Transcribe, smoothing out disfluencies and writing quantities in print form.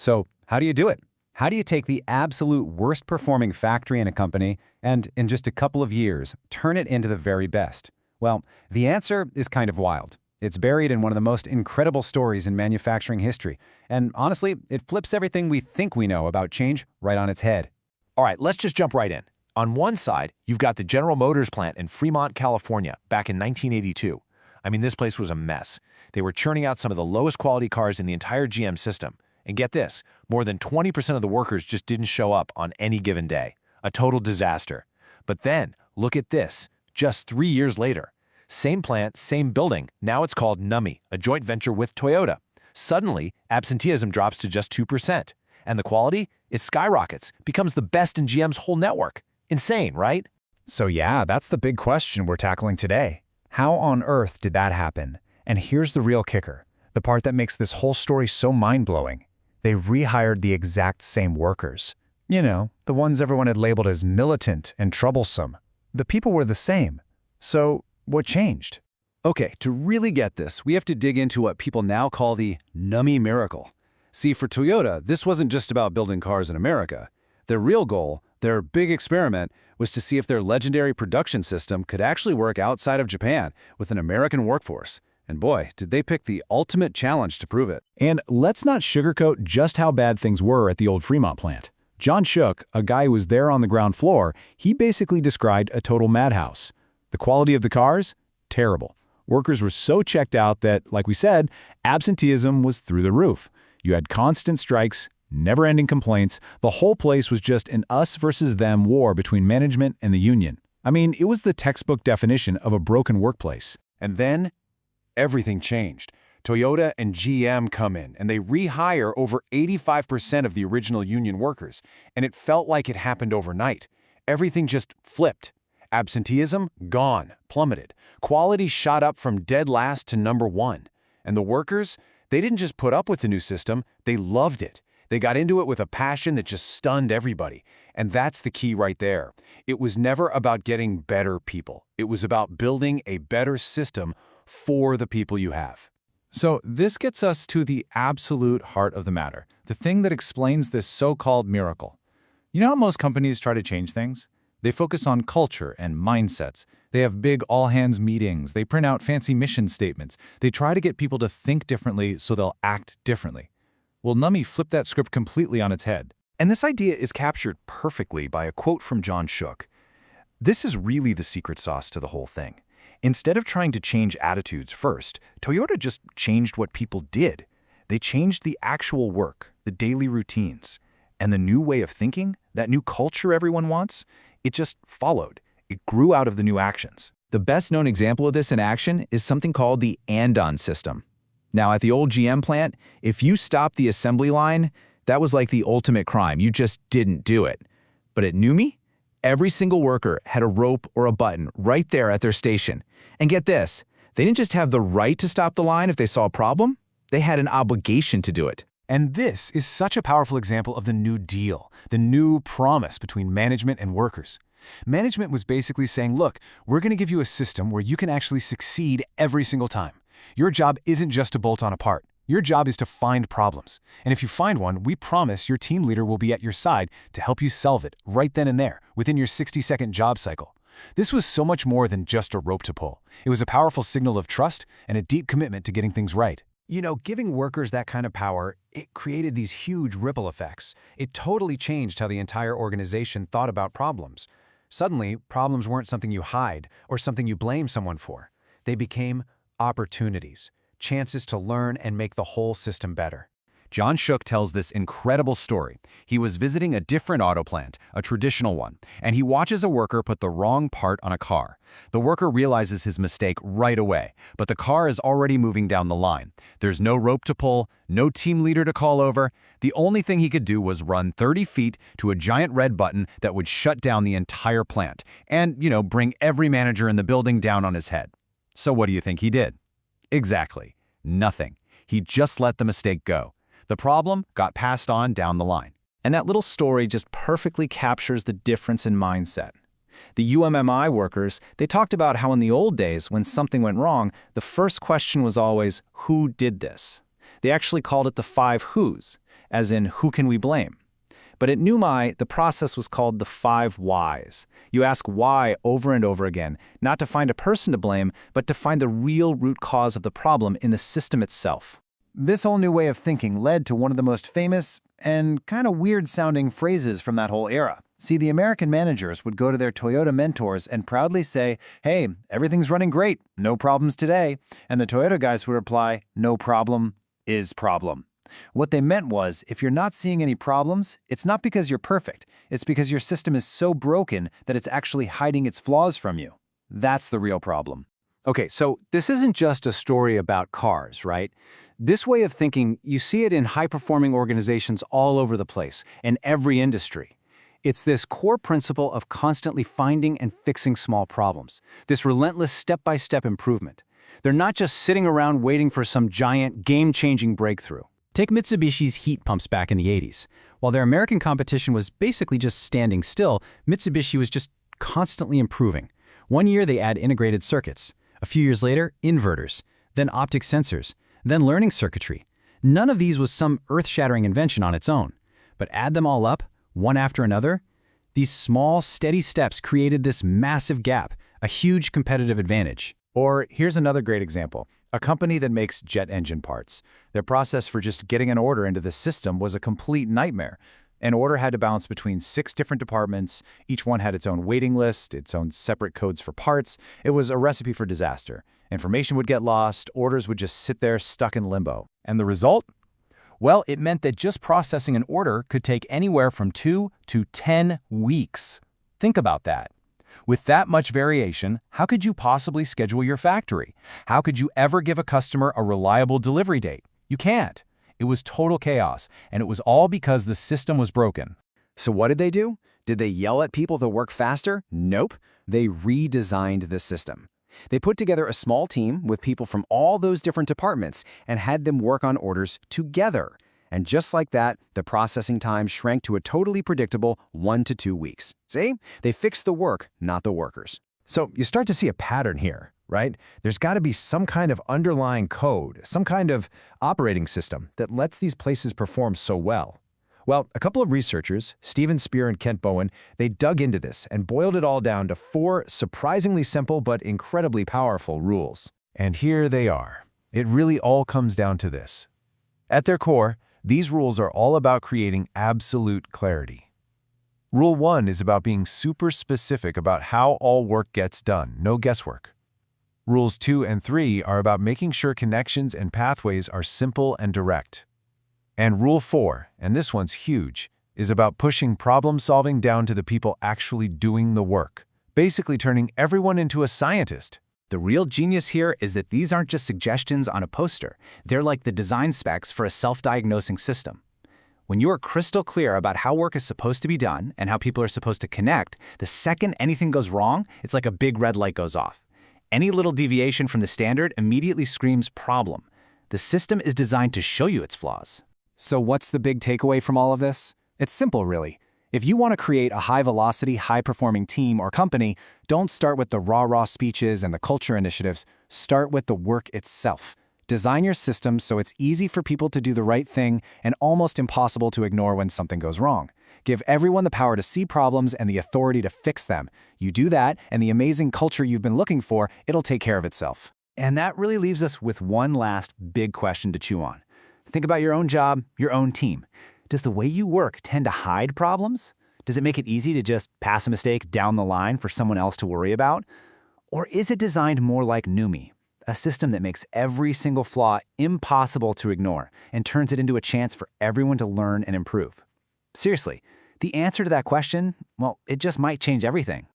So how do you do it? How do you take the absolute worst performing factory in a company and, in just a couple of years, turn it into the very best? Well, the answer is kind of wild. It's buried in one of the most incredible stories in manufacturing history. And honestly, it flips everything we think we know about change right on its head. All right, let's just jump right in. On one side, you've got the General Motors plant in Fremont, California, back in 1982. I mean, this place was a mess. They were churning out some of the lowest quality cars in the entire GM system. And get this, more than 20% of the workers just didn't show up on any given day. A total disaster. But then, look at this, just 3 years later. Same plant, same building, now it's called NUMMI, a joint venture with Toyota. Suddenly, absenteeism drops to just 2%. And the quality? It skyrockets, becomes the best in GM's whole network. Insane, right? So yeah, that's the big question we're tackling today. How on earth did that happen? And here's the real kicker, the part that makes this whole story so mind-blowing. They rehired the exact same workers. You know, the ones everyone had labeled as militant and troublesome. The people were the same. So what changed? Okay, to really get this, we have to dig into what people now call the NUMMI miracle. See, for Toyota, this wasn't just about building cars in America. Their real goal, their big experiment, was to see if their legendary production system could actually work outside of Japan with an American workforce. And boy, did they pick the ultimate challenge to prove it. And let's not sugarcoat just how bad things were at the old Fremont plant. John Shook, a guy who was there on the ground floor, he basically described a total madhouse. The quality of the cars? Terrible. Workers were so checked out that, like we said, absenteeism was through the roof. You had constant strikes, never-ending complaints. The whole place was just an us versus them war between management and the union. I mean, it was the textbook definition of a broken workplace. And then, everything changed. Toyota and GM come in, and they rehire over 85% of the original union workers. And it felt like it happened overnight. Everything just flipped. Absenteeism? Gone. Plummeted. Quality shot up from dead last to #1. And the workers? They didn't just put up with the new system, they loved it. They got into it with a passion that just stunned everybody. And that's the key right there. It was never about getting better people. It was about building a better system for the people you have. So this gets us to the absolute heart of the matter, the thing that explains this so-called miracle. You know how most companies try to change things? They focus on culture and mindsets. They have big all-hands meetings. They print out fancy mission statements. They try to get people to think differently so they'll act differently. Well, NUMMI flipped that script completely on its head. And this idea is captured perfectly by a quote from John Shook. This is really the secret sauce to the whole thing. Instead of trying to change attitudes first, Toyota just changed what people did. They changed the actual work, the daily routines. And the new way of thinking, that new culture everyone wants, it just followed. It grew out of the new actions. The best-known example of this in action is something called the and-on system. Now, at the old GM plant, if you stopped the assembly line, that was like the ultimate crime. You just didn't do it. But at NUMMI, every single worker had a rope or a button right there at their station. And get this, they didn't just have the right to stop the line if they saw a problem, they had an obligation to do it. And this is such a powerful example of the New Deal, the new promise between management and workers. Management was basically saying, look, we're going to give you a system where you can actually succeed every single time. Your job isn't just to bolt on a part. Your job is to find problems. And if you find one, we promise your team leader will be at your side to help you solve it right then and there, within your 60-second job cycle. This was so much more than just a rope to pull. It was a powerful signal of trust and a deep commitment to getting things right. You know, giving workers that kind of power, it created these huge ripple effects. It totally changed how the entire organization thought about problems. Suddenly, problems weren't something you hide or something you blame someone for. They became opportunities, chances to learn and make the whole system better. John Shook tells this incredible story. He was visiting a different auto plant, a traditional one, and he watches a worker put the wrong part on a car. The worker realizes his mistake right away, but the car is already moving down the line. There's no rope to pull, no team leader to call over. The only thing he could do was run 30 feet to a giant red button that would shut down the entire plant and, bring every manager in the building down on his head. So what do you think he did? Exactly. Nothing. He just let the mistake go. The problem got passed on down the line. And that little story just perfectly captures the difference in mindset. The UMMI workers, they talked about how in the old days, when something went wrong, the first question was always, who did this? They actually called it the 5 whos. as in who can we blame? But at NUMMI, the process was called the 5 whys. You ask why over and over again, not to find a person to blame, but to find the real root cause of the problem in the system itself. This whole new way of thinking led to one of the most famous and kind of weird-sounding phrases from that whole era. See, the American managers would go to their Toyota mentors and proudly say, "Hey, everything's running great, no problems today." And the Toyota guys would reply, "No problem is problem." What they meant was, if you're not seeing any problems, it's not because you're perfect. It's because your system is so broken that it's actually hiding its flaws from you. That's the real problem. Okay, so this isn't just a story about cars, right? This way of thinking, you see it in high-performing organizations all over the place, in every industry. It's this core principle of constantly finding and fixing small problems, this relentless step-by-step improvement. They're not just sitting around waiting for some giant, game-changing breakthrough. Take Mitsubishi's heat pumps back in the 80s. While their American competition was basically just standing still, Mitsubishi was just constantly improving. One year they add integrated circuits. A few years later, inverters, then optic sensors, then learning circuitry. None of these was some earth-shattering invention on its own. But add them all up, one after another, these small, steady steps created this massive gap, a huge competitive advantage. Or here's another great example. A company that makes jet engine parts. Their process for just getting an order into the system was a complete nightmare. An order had to bounce between 6 different departments. Each one had its own waiting list, its own separate codes for parts. It was a recipe for disaster. Information would get lost, orders would just sit there stuck in limbo. And the result? Well, it meant that just processing an order could take anywhere from 2 to 10 weeks. Think about that. With that much variation, how could you possibly schedule your factory? How could you ever give a customer a reliable delivery date? You can't. It was total chaos, and it was all because the system was broken. So what did they do? Did they yell at people to work faster? Nope. They redesigned the system. They put together a small team with people from all those different departments and had them work on orders together. And just like that, the processing time shrank to a totally predictable 1 to 2 weeks. See? They fixed the work, not the workers. So you start to see a pattern here, right? There's got to be some kind of underlying code, some kind of operating system that lets these places perform so well. Well, a couple of researchers, Stephen Spear and Kent Bowen, they dug into this and boiled it all down to 4 surprisingly simple but incredibly powerful rules. And here they are. It really all comes down to this. At their core, these rules are all about creating absolute clarity. Rule 1 is about being super specific about how all work gets done, no guesswork. Rules 2 and 3 are about making sure connections and pathways are simple and direct. And Rule 4, and this one's huge, is about pushing problem-solving down to the people actually doing the work, basically turning everyone into a scientist. The real genius here is that these aren't just suggestions on a poster. They're like the design specs for a self-diagnosing system. When you are crystal clear about how work is supposed to be done and how people are supposed to connect, the second anything goes wrong, it's like a big red light goes off. Any little deviation from the standard immediately screams problem. The system is designed to show you its flaws. So what's the big takeaway from all of this? It's simple, really. If you want to create a high-velocity, high-performing team or company, don't start with the rah-rah speeches and the culture initiatives. Start with the work itself. Design your system so it's easy for people to do the right thing and almost impossible to ignore when something goes wrong. Give everyone the power to see problems and the authority to fix them. You do that, and the amazing culture you've been looking for, it'll take care of itself. And that really leaves us with one last big question to chew on. Think about your own job, your own team. Does the way you work tend to hide problems? Does it make it easy to just pass a mistake down the line for someone else to worry about? Or is it designed more like NUMMI, a system that makes every single flaw impossible to ignore and turns it into a chance for everyone to learn and improve? Seriously, the answer to that question, well, it just might change everything.